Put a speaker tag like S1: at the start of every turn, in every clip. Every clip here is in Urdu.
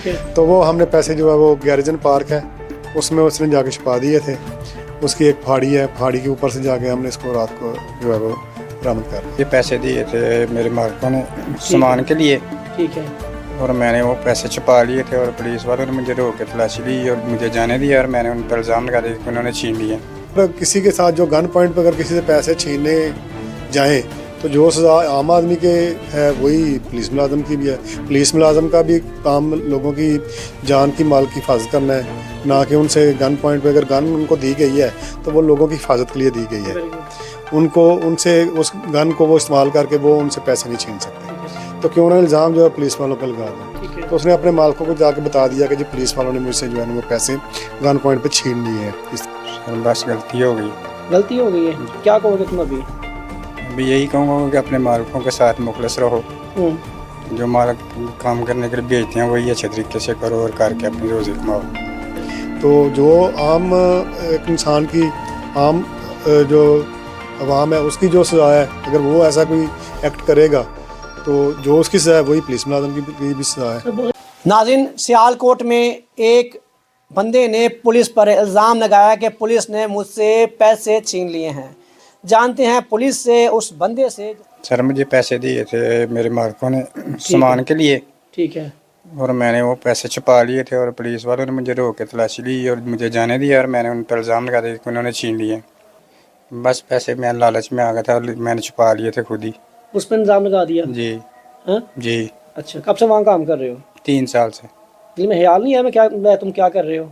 S1: ٹھیک ہے.
S2: تو وہ ہم نے پیسے جو ہے وہ گیریجن پارک ہے اس میں اس نے جا کے چھپا دیے تھے. اس کی ایک پہاڑی ہے, پہاڑی کے اوپر سے جا کے ہم نے اس کو رات کو جو ہے وہ برآمد کر لیا.
S3: یہ پیسے دیے تھے میرے مالکوں نے سامان کے لیے,
S1: ٹھیک ہے.
S3: اور میں نے وہ پیسے چھپا لیے تھے, اور پولیس والوں نے مجھے روک کے تلاشی لی اور مجھے جانے دیا, اور میں نے ان پر الزام لگا دیا کہ انہوں نے چھین لیے.
S2: کسی کے ساتھ جو گن پوائنٹ پہ اگر کسی سے پیسے چھیننے جائیں تو جو سزا عام آدمی کے ہے وہی پولیس ملازم کی بھی ہے. پولیس ملازم کا بھی کام لوگوں کی جان کی مال کی حفاظت کرنا ہے, نہ کہ ان سے گن پوائنٹ پہ اگر گن ان کو دی گئی ہے تو وہ لوگوں کی حفاظت کے لیے دی گئی ہے. ان سے اس گن کو وہ استعمال کر کے وہ ان سے پیسے نہیں چھین سکتے. تو کیوں نہ الزام جو ہے پولیس والوں پہ لگا دیں. تو اس نے اپنے مالکوں کو جا کے بتا دیا کہ جی پولیس والوں نے مجھ سے جو ہے وہ پیسے گن پوائنٹ پہ چھین لیے ہیں.
S3: بس غلطی ہو گئی.
S1: غلطی ہو گئی ہے. کیا کہو گے تم ابھی؟
S3: ابھی یہی کہوں گا کہ اپنے مالکوں کے ساتھ مخلص رہو. جو مالک کام کرنے کے لیے بھیجتے ہیں وہی اچھے طریقے سے کرو اور کر کے اپنی روزی کماؤ.
S2: تو جو عام ایک انسان کی عام جو عوام ہے اس کی جو سزا ہے, اگر وہ ایسا کوئی ایکٹ کرے گا تو جو اس کی سزا ہے وہی پولیس ملازم کی بھی سزا ہے.
S1: ناظرین, سیالکوٹ میں ایک بندے نے پولیس پر الزام لگایا کہ پولیس نے مجھ سے پیسے چھین لیے ہیں. جانتے ہیں پولیس سے اس بندے سے.
S3: سر مجھے پیسے دیے تھے میرے مالکوں نے سامان کے لیے,
S1: ٹھیک ہے.
S3: اور میں نے وہ پیسے چھپا لیے تھے, اور پولیس والوں نے مجھے روک کے تلاشی لی اور مجھے جانے دیا, اور میں نے ان پر الزام لگا دیا کہ انہوں نے چھین لیے. بس پیسے میں لالچ میں آ گیا تھا, میں نے چھپا لیے تھے خود ہی.
S1: اس پہ الزام لگا دیا؟
S3: جی
S1: ہاں
S3: جی.
S1: اچھا, کب سے وہاں کام کر رہے ہو؟
S3: 3 سال سے.
S1: دل میں خیال نہیں ہے تم کیا کر رہے ہو؟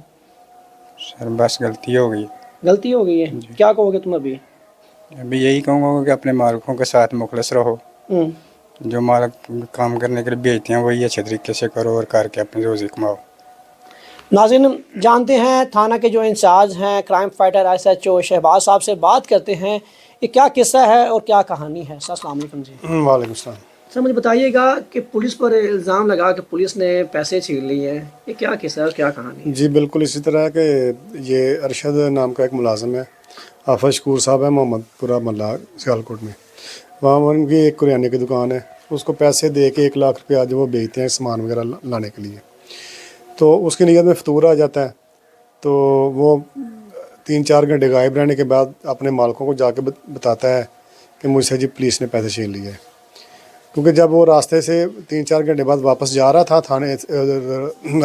S3: سر بس غلطی ہو گئی.
S1: غلطی ہو گئی ہے. کیا کہو گے تم ابھی؟
S3: ابھی یہی کہوں گا کہ اپنے مالکوں کے ساتھ مخلص رہو. جو مالک کام کرنے کے لیے بھیجتے ہیں وہی اچھے طریقے سے کرو اور کر کے اپنی روزی کماؤ.
S1: ناظرین, جانتے ہیں تھانہ کے جو انچارج ہیں کرائم فائٹر SHO شہباز صاحب سے بات کرتے ہیں یہ کیا قصہ ہے اور کیا کہانی ہے. سر السلام علیکم. جی
S2: وعلیکم السلام.
S1: سر مجھے بتائیے گا کہ پولیس پر الزام لگا کہ پولیس نے پیسے چھین لیے ہیں, یہ کیا قصہ ہے اور کیا کہانی ہے؟
S2: جی بالکل اسی طرح کہ یہ ارشد نام کا ایک ملازم ہے, حافظ شکور صاحب ہے, محمد پورہ محلہ سیالکوٹ میں. وہاں ان کی ایک کریانے کی دکان ہے, اس کو پیسے دے کے 1 لاکھ روپیہ جو وہ بیچتے ہیں سامان وغیرہ لانے کے لیے. تو اس کی نیت میں فطور آ جاتا ہے, تو وہ 3-4 گھنٹے غائب رہنے کے بعد اپنے مالکوں کو جا کے بتاتا ہے کہ مجھ سے جی پولیس نے پیسے چھین لیے. کیونکہ جب وہ راستے سے 3-4 گھنٹے بعد واپس جا رہا تھا تھانے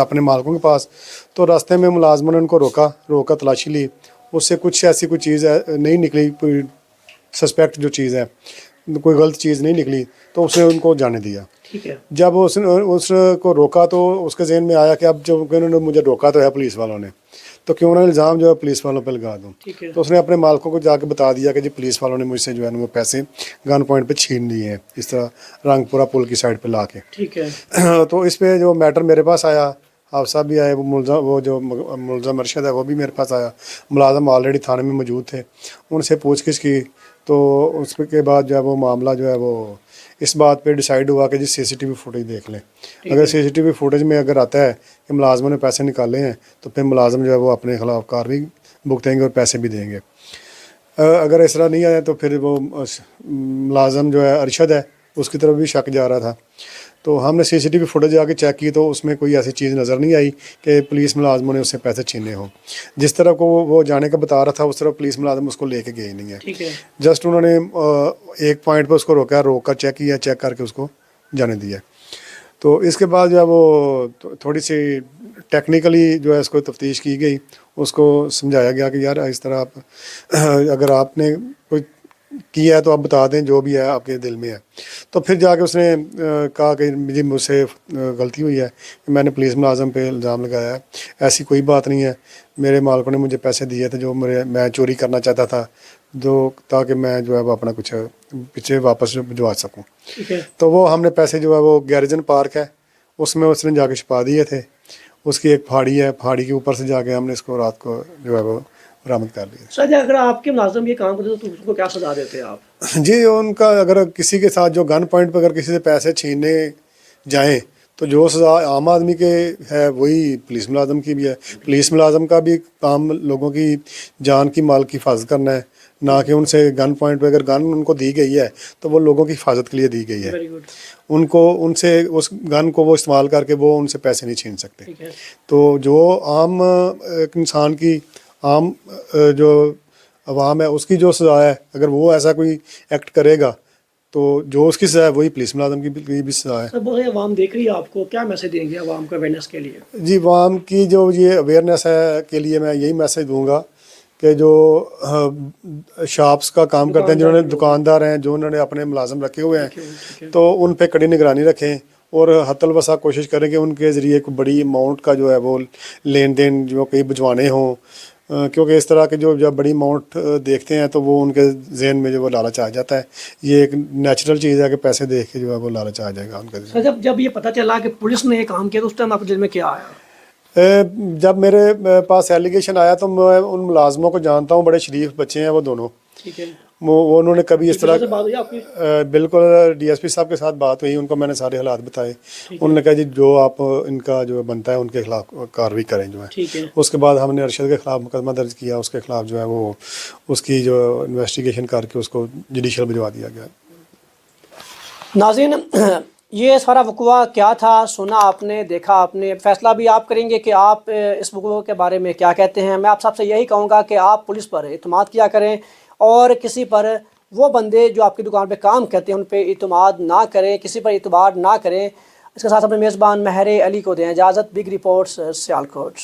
S2: اپنے مالکوں کے پاس, تو راستے میں ملازموں نے ان کو روکا تلاشی لی. اس سے کچھ ایسی کوئی چیز نہیں نکلی, کوئی سسپیکٹ جو چیز ہے, کوئی غلط چیز نہیں نکلی, تو اس نے ان کو جانے دیا.
S1: ٹھیک ہے.
S2: جب اس کو روکا تو اس کے ذہن میں آیا کہ اب جب انہوں نے مجھے روکا تو ہے پولیس والوں نے, تو کیوں نہ الزام جو ہے پولیس والوں پہ لگا دوں. تو اس نے اپنے مالکوں کو جا کے بتا دیا کہ جی پولیس والوں نے مجھ سے جو ہے وہ پیسے گن پوائنٹ پہ چھین لیے ہیں, اس طرح رنگ پورہ پل کی سائڈ پہ لا کے.
S1: ٹھیک ہے.
S2: تو اس پہ جو میٹر میرے پاس آیا, آپ صاحب بھی آئے, وہ جو ملزم ارشد ہے وہ بھی میرے پاس آیا. ملازم آلریڈی تھانے میں موجود تھے, ان سے پوچھ گچھ کی. تو اس کے بعد جو ہے وہ معاملہ جو ہے وہ اس بات پہ ڈیسائیڈ ہوا کہ جی CCTV فوٹیج دیکھ لیں. اگر CCTV فوٹیج میں اگر آتا ہے کہ ملازموں نے پیسے نکالے ہیں تو پھر ملازم جو ہے وہ اپنے خلاف کارروائی بھگتیں گے اور پیسے بھی دیں گے. اگر اس طرح نہیں آیا تو پھر وہ ملازم جو ہے ارشد ہے اس کی طرف بھی شک جا رہا تھا. تو ہم نے CCTV فوٹیج آ کے چیک کی تو اس میں کوئی ایسی چیز نظر نہیں آئی کہ پولیس ملازموں نے اس سے پیسے چھینے ہوں. جس طرح کو وہ جانے کا بتا رہا تھا اس طرح پولیس ملازم اس کو لے کے گئے نہیں ہے. جسٹ انہوں نے ایک پوائنٹ پہ اس کو روکا چیک کیا, چیک کر کے اس کو جانے دیا. تو اس کے بعد جو ہے وہ تھوڑی سی ٹیکنیکلی جو ہے اس کو تفتیش کی گئی, اس کو سمجھایا گیا کہ یار اس طرح آپ اگر آپ نے کوئی کیا ہے تو آپ بتا دیں جو بھی ہے آپ کے دل میں ہے. تو پھر جا کے اس نے کہا کہ جی مجھ سے غلطی ہوئی ہے کہ میں نے پولیس ملازم پہ الزام لگایا ہے, ایسی کوئی بات نہیں ہے. میرے مالکوں نے مجھے پیسے دیے تھے جو میں چوری کرنا چاہتا تھا, جو تاکہ میں جو ہے وہ اپنا کچھ پیچھے واپس بھجوا سکوں. تو وہ ہم نے پیسے جو ہے وہ گیریجن پارک ہے اس میں اس نے جا کے چھپا دیے تھے. اس کی ایک پہاڑی ہے, پہاڑی کے اوپر سے جا کے ہم نے اس کو رات کو جو ہے وہ برآمد کر لیا.
S1: سر اگر آپ کے ملازم یہ کام کرتے تو اس کو کیا سزا دیتے آپ؟
S2: جی ان کا اگر کسی کے ساتھ جو گن پوائنٹ پہ اگر کسی سے پیسے چھیننے جائیں تو جو سزا عام آدمی کے ہے وہی پولیس ملازم کی بھی ہے. پولیس ملازم کا بھی کام لوگوں کی جان کی مال کی حفاظت کرنا ہے, نہ کہ ان سے گن پوائنٹ پہ اگر گن ان کو دی گئی ہے تو وہ لوگوں کی حفاظت کے لیے دی گئی ہے.
S1: Very good.
S2: ان سے اس گن کو وہ استعمال کر کے وہ ان سے پیسے نہیں چھین سکتے.
S1: ٹھیک ہے.
S2: تو جو عام ایک انسان کی عام جو عوام ہے اس کی جو سزا ہے اگر وہ ایسا کوئی ایکٹ کرے گا تو جو اس کی سزا ہے وہی پولیس ملازم کی بھی سزا ہے.
S1: سر بہت سے عوام دیکھ رہی ہے آپ کو، کیا میسج دیں گے عوام کو اویئرنیس کے لیے؟
S2: جی عوام کی جو یہ اویئرنیس ہے کے لیے میں یہی میسج دوں گا کہ جو شاپس کا کام کرتے ہیں، جنہوں نے دکاندار ہیں، جو انہوں نے اپنے ملازم رکھے ہوئے ہیں، تو ان پہ کڑی نگرانی رکھیں اور حتی الوسع کوشش کریں کہ ان کے ذریعے کوئی بڑی اماؤنٹ کا جو ہے وہ لین دین جو کہیں بھجوانے ہوں، کیونکہ اس طرح کے جو جب بڑی اماؤنٹ دیکھتے ہیں تو وہ ان کے ذہن میں جو وہ لالچ آ جاتا ہے. یہ ایک نیچرل چیز ہے کہ پیسے دیکھ کے جو ہے وہ لالچ آ جائے گا ان کے ذہن.
S1: سر جب یہ پتہ چلا کہ پولیس نے یہ کام کیا تو اس ٹائم آپ کے دل میں کیا آیا؟
S2: جب میرے پاس ایلیگیشن آیا تو میں ان ملازموں کو جانتا ہوں، بڑے شریف بچے ہیں وہ دونوں.
S1: ٹھیک ہے.
S2: وہ انہوں نے کبھی اس طرح
S1: سے بات ہوئی آپ کی؟
S2: بالکل ڈی ایس پی صاحب کے ساتھ بات ہوئی، ان کو میں نے سارے حالات بتائے. انہوں نے کہا جی جو آپ ان کا جو بنتا ہے ان کے خلاف کارروائی کریں جو ہے.
S1: ٹھیک ہے.
S2: اس کے بعد ہم نے ارشد کے خلاف مقدمہ درج کیا، اس کے خلاف جو ہے وہ اس کی جو انویسٹیگیشن کر کے اس کو جوڈیشل بھجوا دیا گیا.
S1: ناظرین، یہ سارا وقوع کیا تھا سنا آپ نے، دیکھا آپ نے، فیصلہ بھی آپ کریں گے کہ آپ اس وقوع کے بارے میں کیا کہتے ہیں. میں آپ سب سے یہی کہوں گا کہ آپ پولیس پر اعتماد کیا کریں اور کسی پر وہ بندے جو آپ کی دکان پہ کام کرتے ہیں ان پہ اعتماد نہ کریں، کسی پر اعتبار نہ کریں. اس کے ساتھ اپنے میزبان مہر علی کو دیں اجازت. Big reports Sialkot.